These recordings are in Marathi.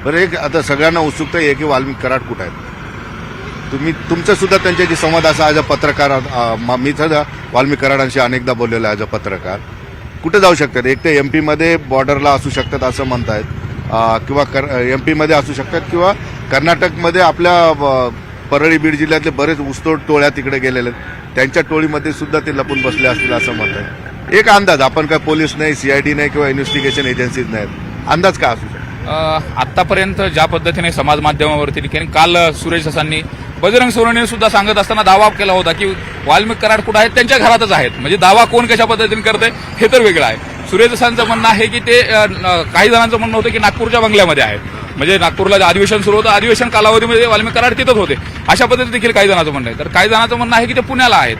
बरं, एक आता सगळ्यांना उत्सुकता आहे की वाल्मिक कराड कुठे आहेत. तुमचं सुद्धा त्यांच्याशी संवाद असा ॲज अ पत्रकार, मी सुद्धा वाल्मिक कराडांशी अनेकदा बोललेलो आहे ॲज अ पत्रकार. कुठे जाऊ शकतात? एक तर एमपी मध्ये बॉर्डरला असू शकतात असं म्हणतायत, किंवा एमपी मध्ये असू शकतात, किंवा कर्नाटकमध्ये आपल्या परळी बीड जिल्ह्यातले बरेच ऊसतोड टोळ्या तिकडे गेलेले आहेत, त्यांच्या टोळीमध्ये सुद्धा ते लपून बसले असतील असं म्हणतात. एक अंदाज, आपण काय पोलीस नाही, सीआयडी नाही किंवा इन्व्हेस्टिगेशन एजन्सीज नाहीत, अंदाज काय असू शकतो? आतापर्यंत ज्या पद्धतीने समाज माध्यमावरती काल सुरेश असांनी बजरंग सोनवणे सुद्धा सांगत असताना दावा केला होता की वाल्मिक कराड कुठे आहेत, त्यांच्या घरातच आहेत. म्हणजे दावा कोण कशा पद्धतीने करते हे तर वेगळं आहे. सुरेश असांचं म्हणणं आहे की ते काही जणांचं म्हणणं होतं की नागपूरच्या बंगल्यामध्ये आहेत, म्हणजे नागपूरला जे अधिवेशन सुरू होतं, अधिवेशन कालावधीमध्ये वाल्मिक कराड तिथंच होते, अशा पद्धतीने देखील काही जणांचं म्हणणं आहे. तर काही जणांचं म्हणणं आहे की ते पुण्याला आहेत.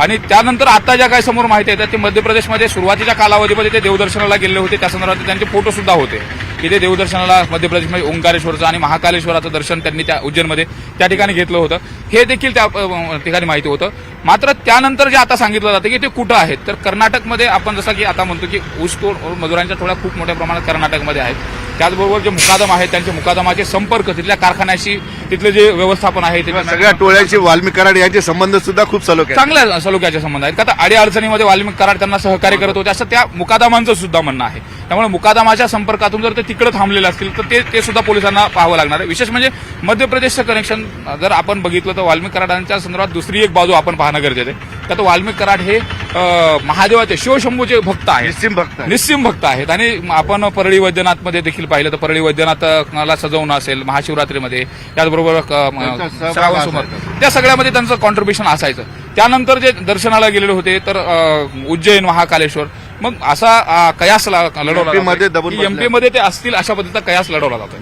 आणि त्यानंतर आता ज्या काही समोर माहिती येतात ते मध्य प्रदेशमध्ये सुरुवातीच्या कालावधीमध्ये ते देवदर्शनाला गेले होते, त्या संदर्भात त्यांचे फोटो सुद्धा होते की ते देवदर्शनाला मध्य प्रदेशमध्ये ओंकारेश्वरचं आणि महाकालेश्वराचं दर्शन त्यांनी त्या उज्जैनमध्ये त्या ठिकाणी घेतलं होतं, हे देखील त्या ठिकाणी माहिती होतं. मात्र त्यानंतर जे आता सांगितलं जातं की ते कुठं आहेत, तर कर्नाटकमध्ये आपण जसं की आता म्हणतो की ऊसतोड मजुरांच्या थोड्या खूप मोठ्या प्रमाणात कर्नाटकमध्ये आहेत. त्याचबरोबर जे मुकादम आहेत त्यांचे मुकादमाचे संपर्क तिथल्या कारखान्याशी, तिथले जे व्यवस्थापन आहे, सगळ्या टोळ्यांशी वाल्मिक कराड यांचे संबंध सुद्धा खूप सलोखे आहेत. चांगल्या सलोख्याचे संबंध आहेत. का तर अडीअडचणीमध्ये वाल्मिक कराड त्यांना सहकार्य करत होते असं त्या मुकादमांचं सुद्धा म्हणणं आहे. त्यामुळे मुकादमाच्या संपर्कातून जर ते तिकडे थांबलेले असतील तर ते सुद्धा पोलिसांना पाहावं लागणार आहे. विशेष म्हणजे मध्य प्रदेशचं कनेक्शन जर आपण बघितलं तर वाल्मिक कराडांच्या संदर्भात दुसरी एक बाजू आपण पाहणं गरजेचं आहे. का तर वाल्मिक कराड हे महादेवाचे शिवशंभूचे भक्त आहेत, निस्सिम भक्त आहेत. आणि आपण परळी वैद्यनाथमध्ये देखील पाहिलं तर परळी वैद्यनाथला सजवणं असेल, महाशिवरात्रीमध्ये, त्याचबरोबर श्रावण सोमवार, त्या सगळ्यामध्ये त्यांचं कॉन्ट्रीब्युशन असायचं. त्यानंतर जे दर्शनाला गेलेले होते तर उज्जैन, महाकालेश्वर, मग असा कयास लढवला एमपी मध्ये एमपी मध्ये ते असतील अशा पद्धतीचा कयास लढवला जातो.